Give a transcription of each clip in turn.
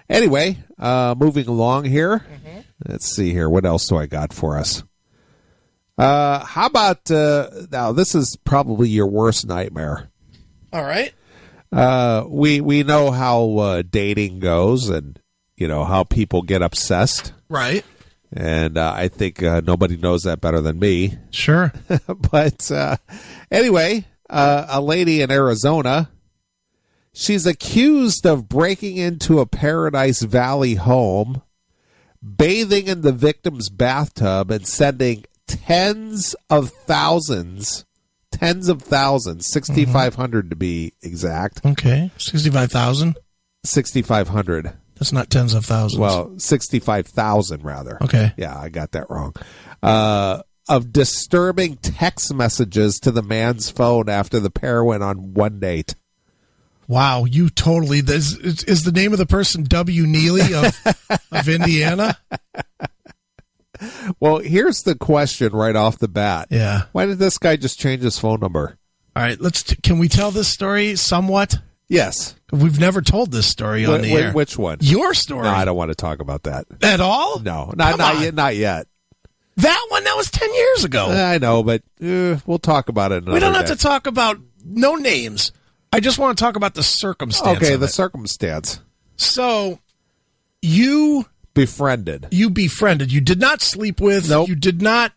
Anyway, moving along here. Let's see here. What else do I got for us? How about, now this is probably your worst nightmare. All right. We know how dating goes and, how people get obsessed. Right. And I think nobody knows that better than me. Sure. But anyway, a lady in Arizona, she's accused of breaking into a Paradise Valley home, bathing in the victim's bathtub, and sending tens of thousands, 6,500 to be exact. Okay. 65,000? 6,500. That's not tens of thousands. Well, 65,000 rather. Okay. Yeah, I got that wrong. Of disturbing text messages to the man's phone after the pair went on one date. Wow, you totally... Is the name of the person W. Neeley of Indiana? Well, here's the question right off the bat. Yeah. Why did this guy just change his phone number? All right, can we tell this story somewhat? Yes. We've never told this story on the air. Which one? Your story. No, I don't want to talk about that. At all? No, not yet. That one, that was 10 years ago. I know, but we'll talk about it another We don't have day. to talk about no names. I just want to talk about the circumstance. Okay, of the it. circumstance. So, you befriended. You did not sleep with. Nope. You did not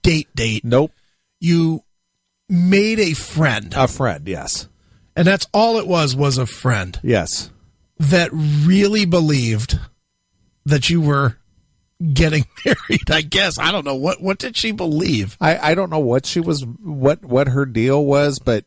date. Nope. You made a friend. A friend, yes. And that's all it was a friend. Yes. That really believed that you were getting married, I guess. I don't know. What did she believe? I don't know what she was, what her deal was, but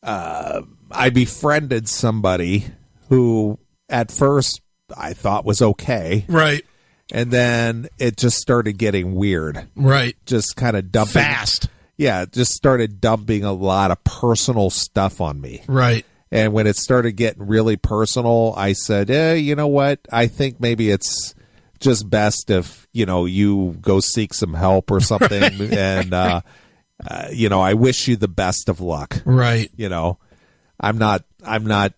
I befriended somebody who at first I thought was okay. Right. And then it just started getting weird. Right. Just kind of dumping. Fast. Yeah, it just started dumping a lot of personal stuff on me. Right. And when it started getting really personal, I said, you know what? I think maybe it's just best if, you go seek some help or something. Right. And, I wish you the best of luck. Right.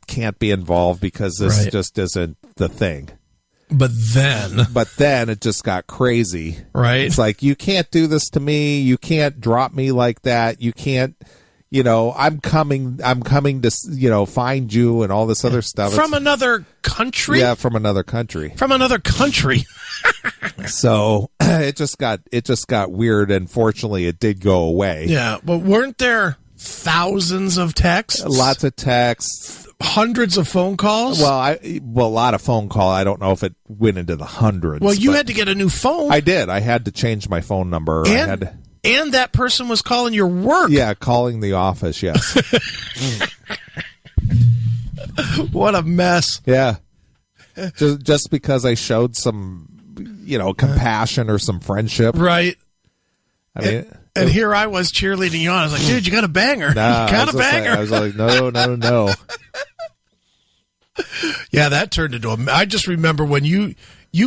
Can't be involved because this just isn't the thing. But then it just got crazy. Right. It's like, you can't do this to me. You can't drop me like that. You can't, I'm coming to, find you and all this other stuff. From another country? Yeah, from another country. From another country. So it just got weird, and fortunately it did go away. Yeah, but weren't there thousands of texts? Lots of texts. Hundreds of phone calls? Well, a lot of phone call. I don't know if it went into the hundreds. Well, you had to get a new phone. I did. I had to change my phone number. And that person was calling your work. Yeah, calling the office, yes. What a mess. Yeah. Just because I showed some, compassion or some friendship. Right. I mean, and here I was cheerleading you on. I was like, dude, you got a banger. Nah, you got a banger. I was like, no. Yeah, that turned into I just remember when you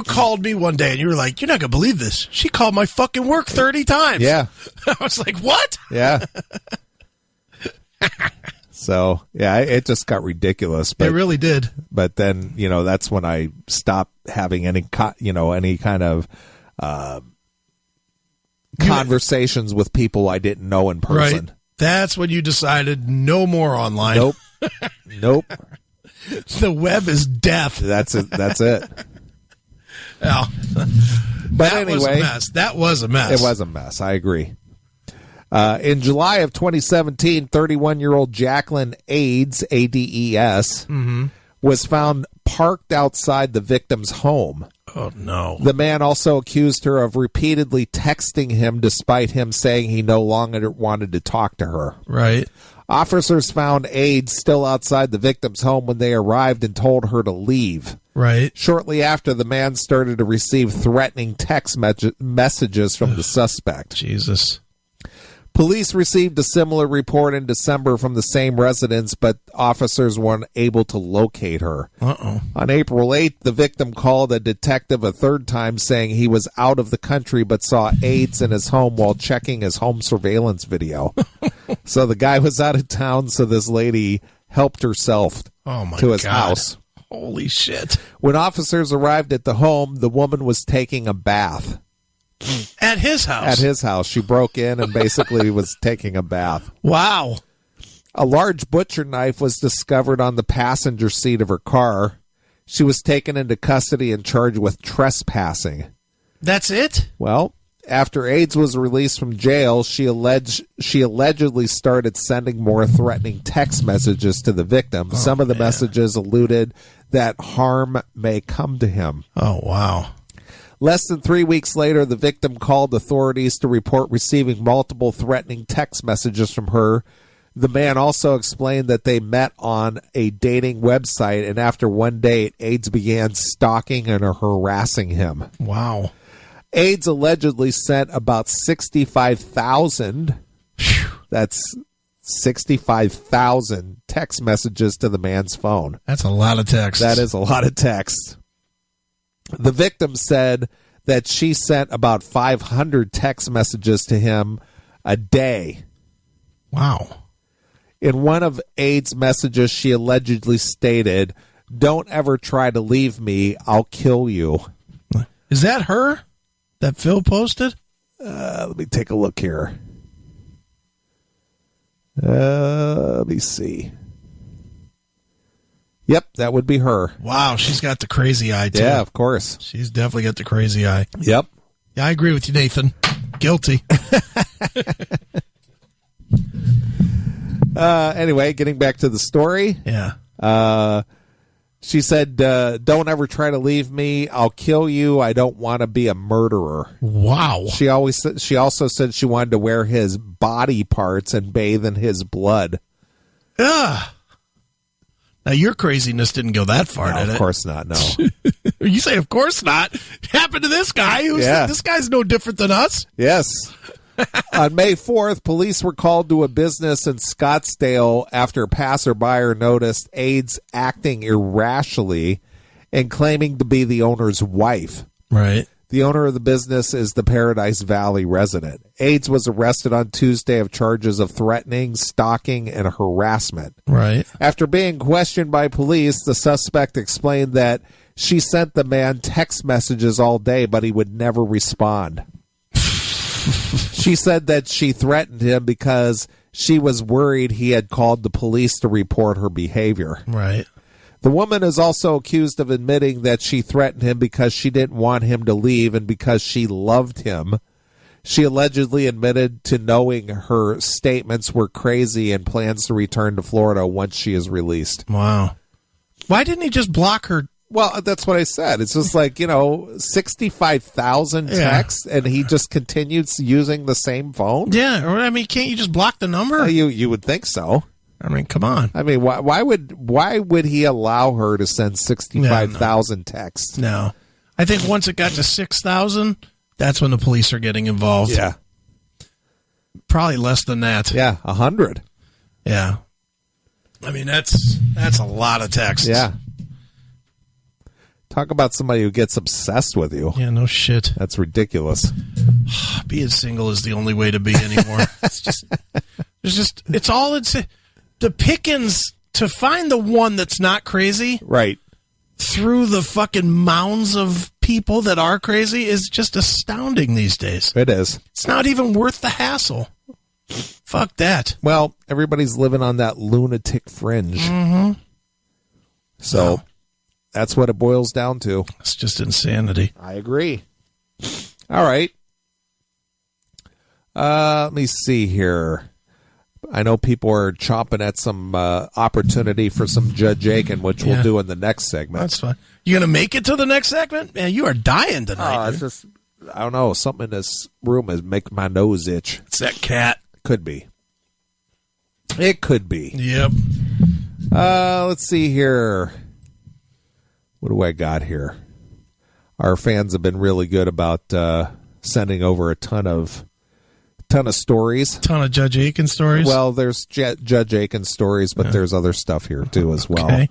called me one day and you were like, you're not going to believe this. She called my fucking work 30 times. Yeah. I was like, what? Yeah. So, yeah, it just got ridiculous. But, it really did. But then, that's when I stopped having any kind of conversations with people I didn't know in person. Right. That's when you decided no more online. Nope. The web is death. That's it. Yeah. But that anyway, was a mess. That was a mess. It was a mess. I agree. In July of 2017, 31-year-old Jacqueline Ades, A-D-E-S, was found parked outside the victim's home. Oh, no. The man also accused her of repeatedly texting him despite him saying he no longer wanted to talk to her. Right. Officers found Ades still outside the victim's home when they arrived and told her to leave. Right. Shortly after, the man started to receive threatening text messages from the suspect. Jesus. Police received a similar report in December from the same residence, but officers weren't able to locate her. Uh-oh. On April 8th, the victim called a detective a third time saying he was out of the country but saw Ades in his home while checking his home surveillance video. So the guy was out of town, so this lady helped herself to his house. Holy shit. When officers arrived at the home, the woman was taking a bath. At his house? At his house. She broke in and basically was taking a bath. Wow. A large butcher knife was discovered on the passenger seat of her car. She was taken into custody and charged with trespassing. That's it? Well, after AIDS was released from jail, she allegedly started sending more threatening text messages to the victim. Some of the messages alluded that harm may come to him. Oh, wow. Less than 3 weeks later, the victim called authorities to report receiving multiple threatening text messages from her. The man also explained that they met on a dating website, and after one date, AIDS began stalking and harassing him. Wow. AIDS allegedly sent about 65,000, that's 65,000 text messages to the man's phone. That's a lot of text. That is a lot of text. The victim said that she sent about 500 text messages to him a day. Wow. In one of AIDS' messages, she allegedly stated, "Don't ever try to leave me. I'll kill you." Is that her that Phil posted? Let me take a look here. Let me see. Yep, that would be her. Wow, she's got the crazy eye, too. Yeah, of course. She's definitely got the crazy eye. Yep. Yeah, I agree with you, Nathan. Guilty. Anyway, getting back to the story. Yeah. She said, "Don't ever try to leave me. I'll kill you. I don't want to be a murderer." Wow. She also said she wanted to wear his body parts and bathe in his blood. Ugh. Now, your craziness didn't go that far, No, did it? of course not, no. You say, of course not. It happened to this guy. This guy's no different than us. Yes. On May 4th, police were called to a business in Scottsdale after a passerby noticed AIDS acting irrationally and claiming to be the owner's wife. Right. The owner of the business is the Paradise Valley resident. AIDS was arrested on Tuesday of charges of threatening, stalking, and harassment. Right. After being questioned by police, the suspect explained that she sent the man text messages all day, but he would never respond. She said that she threatened him because she was worried he had called the police to report her behavior. Right. The woman is also accused of admitting that she threatened him because she didn't want him to leave and because she loved him. She allegedly admitted to knowing her statements were crazy and plans to return to Florida once she is released. Wow. Why didn't he just block her? Well, that's what I said. It's just like, 65,000 texts, and he just continues using the same phone? Yeah. Or, can't you just block the number? You would think so. Come on. Why would he allow her to send 65,000 texts? No. I think once it got to 6,000, that's when the police are getting involved. Yeah. Probably less than that. Yeah, 100. Yeah. That's a lot of texts. Yeah. Talk about somebody who gets obsessed with you. Yeah, no shit. That's ridiculous. Being single is the only way to be anymore. The pickings to find the one that's not crazy. Right. Through the fucking mounds of people that are crazy is just astounding these days. It is. It's not even worth the hassle. Fuck that. Well, everybody's living on that lunatic fringe. Mm-hmm. So that's what it boils down to. It's just insanity. I agree. All right. Let me see here. I know people are chomping at some opportunity for some Judge Aiken, which we'll do in the next segment. That's fine. You going to make it to the next segment? Man, you are dying tonight. It's just, I don't know, something in this room is making my nose itch. It's that cat. Could be. It could be. Yep. Let's see here. What do I got here? Our fans have been really good about sending over a ton of stories. Ton of Judge Aiken stories? Well, there's Judge Aiken stories, but there's other stuff here too as well. Okay.